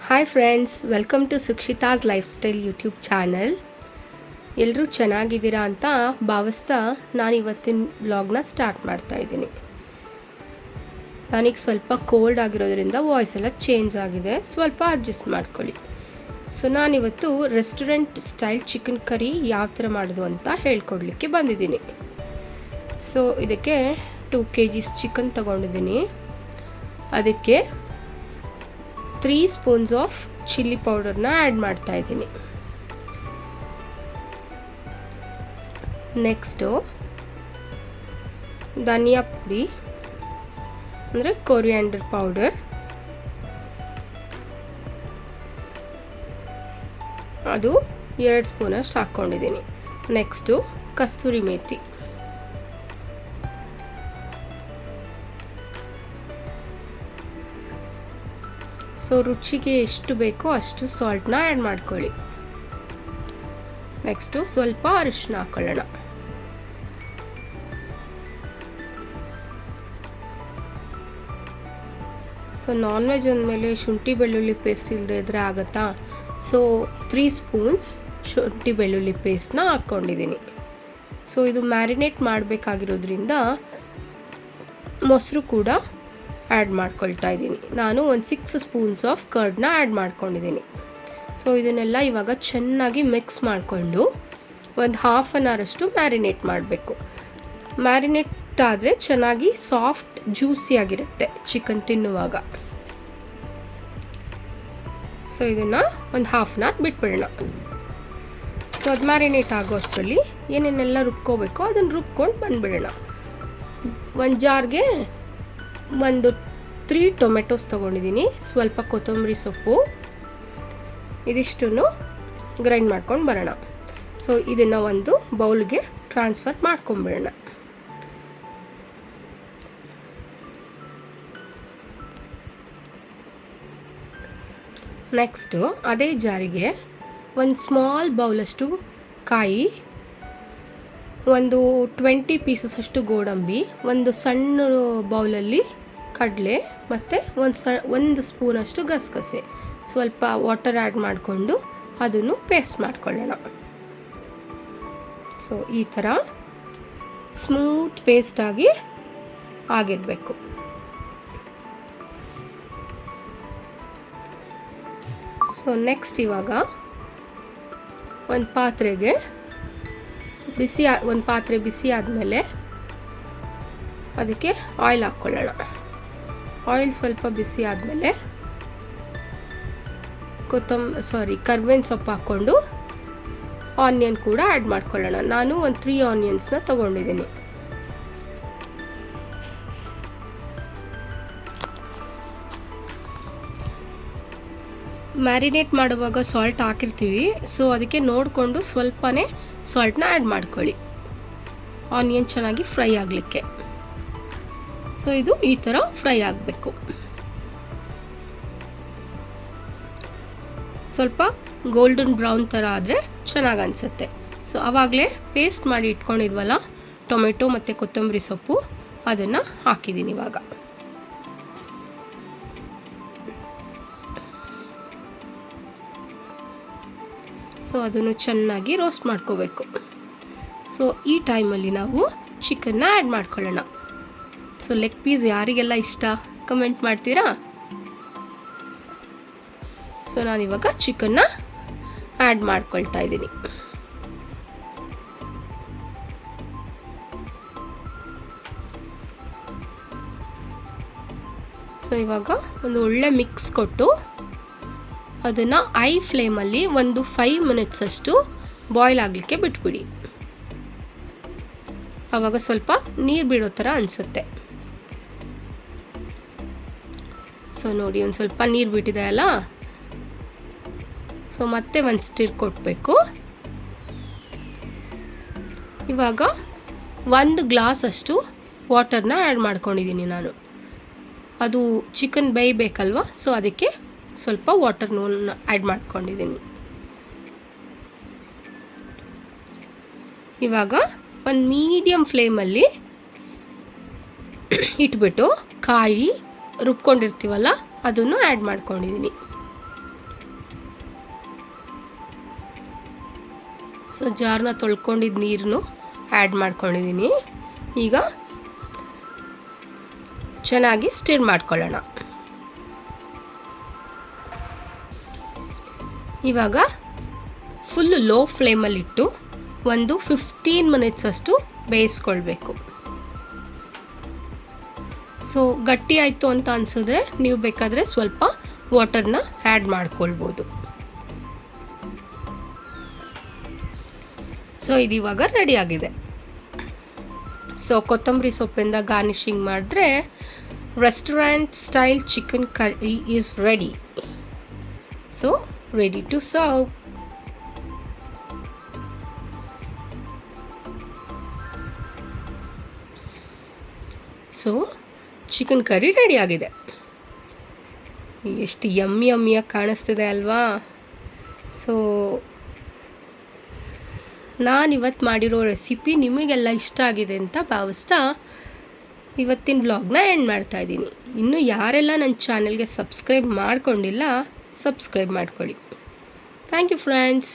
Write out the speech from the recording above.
Hi friends, welcome to Sukshita's lifestyle YouTube channel. ಎಲ್ಲರೂ ಚೆನ್ನಾಗಿದ್ದೀರಾ ಅಂತ ಭಾವಿಸ್ತಾ ನಾನು ಇವತ್ತಿನ ವ್ಲಾಗ್ನ ಸ್ಟಾರ್ಟ್ ಮಾಡ್ತಾ ಇದ್ದೀನಿ. ನನಗೆ ಸ್ವಲ್ಪ ಕೋಲ್ಡ್ ಆಗಿರೋದ್ರಿಂದ ವಾಯ್ಸ್ ಎಲ್ಲ ಚೇಂಜ್ ಆಗಿದೆ, ಸ್ವಲ್ಪ ಅಡ್ಜಸ್ಟ್ ಮಾಡ್ಕೊಳ್ಳಿ. ಸೊ ನಾನಿವತ್ತು ರೆಸ್ಟೋರೆಂಟ್ ಸ್ಟೈಲ್ ಚಿಕನ್ ಕರಿ ಯಾವ ಥರ ಮಾಡೋದು ಅಂತ ಹೇಳ್ಕೊಡ್ಲಿಕ್ಕೆ ಬಂದಿದ್ದೀನಿ. ಸೊ ಇದಕ್ಕೆ 2 kg ಚಿಕನ್ ತೊಗೊಂಡಿದ್ದೀನಿ. ಅದಕ್ಕೆ 3 ಸ್ಪೂನ್ಸ್ ಆಫ್ ಚಿಲ್ಲಿ ಪೌಡರ್ನ ಆ್ಯಡ್ ಮಾಡ್ತಾ ಇದ್ದೀನಿ. ನೆಕ್ಸ್ಟು ಧನಿಯಾ ಪುಡಿ ಅಂದರೆ ಕೊರಿಯಾಂಡರ್ ಪೌಡರ್, ಅದು 2 ಸ್ಪೂನಷ್ಟು ಹಾಕ್ಕೊಂಡಿದ್ದೀನಿ. ನೆಕ್ಸ್ಟು ಕಸ್ತೂರಿ ಮೇಥಿ, ಸೊ ರುಚಿಗೆ ಎಷ್ಟು ಬೇಕೋ ಅಷ್ಟು ಸಾಲ್ಟ್ನ ಆ್ಯಡ್ ಮಾಡ್ಕೊಳ್ಳಿ. ನೆಕ್ಸ್ಟು ಸ್ವಲ್ಪ ಅರಿಶಿನ ಹಾಕೊಳ್ಳೋಣ. ಸೊ ನಾನ್ ವೆಜ್ ಅಂದಮೇಲೆ ಶುಂಠಿ ಬೆಳ್ಳುಳ್ಳಿ ಪೇಸ್ಟ್ ಇಲ್ಲದೆ ಇದ್ದರೆ ಆಗುತ್ತಾ? ಸೊ 3 ಸ್ಪೂನ್ಸ್ ಶುಂಠಿ ಬೆಳ್ಳುಳ್ಳಿ ಪೇಸ್ಟ್ನ ಹಾಕ್ಕೊಂಡಿದ್ದೀನಿ. ಸೊ ಇದು ಮ್ಯಾರಿನೇಟ್ ಮಾಡಬೇಕಾಗಿರೋದ್ರಿಂದ ಮೊಸರು ಕೂಡ ಆ್ಯಡ್ ಮಾಡ್ಕೊಳ್ತಾ ಇದ್ದೀನಿ. ನಾನು ಒಂದು 6 ಸ್ಪೂನ್ಸ್ ಆಫ್ ಕರ್ಡ್ನ ಆ್ಯಡ್ ಮಾಡ್ಕೊಂಡಿದ್ದೀನಿ. ಸೊ ಇದನ್ನೆಲ್ಲ ಇವಾಗ ಚೆನ್ನಾಗಿ ಮಿಕ್ಸ್ ಮಾಡಿಕೊಂಡು ಒಂದು ಹಾಫ್ ಆನ್ ಅವರಷ್ಟು ಮ್ಯಾರಿನೇಟ್ ಮಾಡಬೇಕು. ಮ್ಯಾರಿನೇಟ್ ಆದರೆ ಚೆನ್ನಾಗಿ ಸಾಫ್ಟ್ ಜ್ಯೂಸಿಯಾಗಿರುತ್ತೆ ಚಿಕನ್ ತಿನ್ನುವಾಗ. ಸೊ ಇದನ್ನು ಒಂದು ಹಾಫ್ ಆನ್ ಅವರ್ ಬಿಟ್ಬಿಡೋಣ. ಸೊ ಅದು ಮ್ಯಾರಿನೇಟ್ ಆಗೋ ಅಷ್ಟರಲ್ಲಿ ಏನೇನೆಲ್ಲ ರುಬ್ಕೋಬೇಕೋ ಅದನ್ನು ರುಬ್ಕೊಂಡು ಬಂದುಬಿಡೋಣ. ಒಂದು ಜಾರ್ಗೆ ಒಂದು 3 ಟೊಮೆಟೊಸ್ ತೊಗೊಂಡಿದ್ದೀನಿ, ಸ್ವಲ್ಪ ಕೊತ್ತಂಬರಿ ಸೊಪ್ಪು, ಇದಿಷ್ಟನ್ನು ಗ್ರೈಂಡ್ ಮಾಡ್ಕೊಂಡು ಬರೋಣ. ಸೊ ಇದನ್ನು ಒಂದು ಬೌಲ್ಗೆ ಟ್ರಾನ್ಸ್ಫರ್ ಮಾಡ್ಕೊಂಬಿಡೋಣ. ನೆಕ್ಸ್ಟು ಅದೇ ಜಾರಿಗೆ ಒಂದು ಸ್ಮಾಲ್ ಬೌಲಷ್ಟು ಕಾಯಿ, ಒಂದು 20 ಪೀಸಸ್ ಅಷ್ಟು ಗೋಡಂಬಿ, ಒಂದು ಸಣ್ಣ ಬೌಲಲ್ಲಿ ಕಡಲೆ ಮತ್ತು ಒಂದು ಸ್ಪೂನಷ್ಟು ಗಸಗಸೆ, ಸ್ವಲ್ಪ ವಾಟರ್ ಆ್ಯಡ್ ಮಾಡಿಕೊಂಡು ಅದನ್ನು ಪೇಸ್ಟ್ ಮಾಡ್ಕೊಳ್ಳೋಣ. ಸೊ ಈ ಥರ ಸ್ಮೂತ್ ಪೇಸ್ಟಾಗಿ ಆಗಿರಬೇಕು. ಸೊ ನೆಕ್ಸ್ಟ್ ಇವಾಗ ಒಂದು ಪಾತ್ರೆ ಬಿಸಿ ಆದಮೇಲೆ ಅದಕ್ಕೆ ಆಯಿಲ್ ಹಾಕ್ಕೊಳ್ಳೋಣ. ಆಯಿಲ್ ಸ್ವಲ್ಪ ಬಿಸಿ ಆದಮೇಲೆ ಕರ್ಬೇವಿನ ಸೊಪ್ಪು ಹಾಕ್ಕೊಂಡು ಆನಿಯನ್ ಕೂಡ ಆ್ಯಡ್ ಮಾಡ್ಕೊಳ್ಳೋಣ. ನಾನು ಒಂದು 3 ಆನಿಯನ್ಸ್ನ ತೊಗೊಂಡಿದ್ದೀನಿ. ಮ್ಯಾರಿನೇಟ್ ಮಾಡುವಾಗ ಸಾಲ್ಟ್ ಹಾಕಿರ್ತೀವಿ, ಸೊ ಅದಕ್ಕೆ ನೋಡಿಕೊಂಡು ಸ್ವಲ್ಪನೇ ಸಾಲ್ಟ್ನ ಆ್ಯಡ್ ಮಾಡ್ಕೊಳ್ಳಿ, ಆನಿಯನ್ ಚೆನ್ನಾಗಿ ಫ್ರೈ ಆಗಲಿಕ್ಕೆ. ಸೊ ಇದು ಈ ಥರ ಫ್ರೈ ಆಗಬೇಕು. ಸ್ವಲ್ಪ ಗೋಲ್ಡನ್ ಬ್ರೌನ್ ಥರ ಆದರೆ ಚೆನ್ನಾಗಿ ಅನಿಸುತ್ತೆ. ಸೊ ಆವಾಗಲೇ ಪೇಸ್ಟ್ ಮಾಡಿ ಇಟ್ಕೊಂಡಿದ್ವಲ್ಲ ಟೊಮೆಟೊ ಮತ್ತು ಕೊತ್ತಂಬರಿ ಸೊಪ್ಪು, ಅದನ್ನು ಹಾಕಿದ್ದೀನಿ ಇವಾಗ. ಸೊ ಅದನ್ನು ಚೆನ್ನಾಗಿ ರೋಸ್ಟ್ ಮಾಡ್ಕೋಬೇಕು. ಸೊ ಈ ಟೈಮಲ್ಲಿ ನಾವು ಚಿಕನ್ನ ಆ್ಯಡ್ ಮಾಡ್ಕೊಳ್ಳೋಣ. ಸೊ ಲೆಗ್ ಪೀಸ್ ಯಾರಿಗೆಲ್ಲ ಇಷ್ಟ ಕಮೆಂಟ್ ಮಾಡ್ತೀರಾ? ಸೊ ನಾನಿವಾಗ ಚಿಕನ್ನ ಆ್ಯಡ್ ಮಾಡ್ಕೊಳ್ತಾ ಇದ್ದೀನಿ. ಸೊ ಇವಾಗ ಒಂದು ಒಳ್ಳೆ ಮಿಕ್ಸ್ ಕೊಟ್ಟು ಅದನ್ನು ಐ ಫ್ಲೇಮಲ್ಲಿ ಒಂದು 5 ಮಿನಿಟ್ಸ್ ಅಷ್ಟು ಬಾಯ್ಲ್ ಆಗಲಿಕ್ಕೆ ಬಿಟ್ಬಿಡಿ. ಆವಾಗ ಸ್ವಲ್ಪ ನೀರು ಬಿಡೋ ಥರ ಅನಿಸುತ್ತೆ. ಸೊ ನೋಡಿ, ಒಂದು ಸ್ವಲ್ಪ ನೀರು ಬಿಟ್ಟಿದೆ ಅಲ್ಲ, ಸೊ ಮತ್ತೆ ಒಂದು ಸ್ಟಿರ್ ಕೊಡಬೇಕು. ಇವಾಗ 1 ಗ್ಲಾಸ್ ಅಷ್ಟು ವಾಟರ್ನ ಆ್ಯಡ್ ಮಾಡ್ಕೊಂಡಿದ್ದೀನಿ ನಾನು. ಅದು ಚಿಕನ್ ಬೇಯಬೇಕಲ್ವ, ಸೊ ಅದಕ್ಕೆ ಸ್ವಲ್ಪ ವಾಟರ್ನ ಆ್ಯಡ್ ಮಾಡ್ಕೊಂಡಿದ್ದೀನಿ. ಇವಾಗ ಒಂದು ಮೀಡಿಯಮ್ ಫ್ಲೇಮಲ್ಲಿ ಇಟ್ಬಿಟ್ಟು ಕಾಯಿ ರುಬ್ಕೊಂಡಿರ್ತೀವಲ್ಲ ಅದನ್ನು ಆ್ಯಡ್ ಮಾಡ್ಕೊಂಡಿದ್ದೀನಿ. ಸೊ ಜಾರ್ನ ತೊಳ್ಕೊಂಡಿದ್ದ ನೀರನ್ನು ಆ್ಯಡ್ ಮಾಡ್ಕೊಂಡಿದ್ದೀನಿ. ಈಗ ಚೆನ್ನಾಗಿ ಸ್ಟಿರ್ ಮಾಡ್ಕೊಳ್ಳೋಣ. ಇವಾಗ ಫುಲ್ಲು ಲೋ ಫ್ಲೇಮಲ್ಲಿಟ್ಟು ಒಂದು 15 ಮಿನಿಟ್ಸ್ ಅಷ್ಟು ಬೇಯಿಸ್ಕೊಳ್ಬೇಕು. ಸೊ ಗಟ್ಟಿ ಆಯಿತು ಅಂತ ಅನಿಸಿದ್ರೆ ನೀವು ಬೇಕಾದರೆ ಸ್ವಲ್ಪ ವಾಟರ್ನ ಆ್ಯಡ್ ಮಾಡ್ಕೊಳ್ಬೋದು. ಸೊ ಇದು ಇವಾಗ ರೆಡಿಯಾಗಿದೆ. ಸೊ ಕೊತ್ತಂಬರಿ ಸೊಪ್ಪಿಂದ ಗಾರ್ನಿಷಿಂಗ್ ಮಾಡಿದ್ರೆ restaurant style chicken curry is ready. So ready to serve. So chicken curry ರೆಡಿಯಾಗಿದೆ. ಎಷ್ಟು ಯಮ್ಮಿಯಾಗಿ ಕಾಣಿಸ್ತಿದೆ ಅಲ್ವಾ? ಸೊ ನಾನಿವತ್ತು ಮಾಡಿರೋ ರೆಸಿಪಿ ನಿಮಗೆಲ್ಲ ಇಷ್ಟ ಆಗಿದೆ ಅಂತ ಭಾವಿಸ್ತಾ ಇವತ್ತಿನ ವ್ಲಾಗ್ನ ಎಂಡ್ ಮಾಡ್ತಾಯಿದ್ದೀನಿ. ಇನ್ನು ಯಾರೆಲ್ಲ ನನ್ನ ಚಾನಲ್ಗೆ ಸಬ್ಸ್ಕ್ರೈಬ್ ಮಾಡ್ಕೊಂಡಿಲ್ಲ, ಸಬ್ಸ್ಕ್ರೈಬ್ ಮಾಡ್ಕೊಳ್ಳಿ. Thank you friends.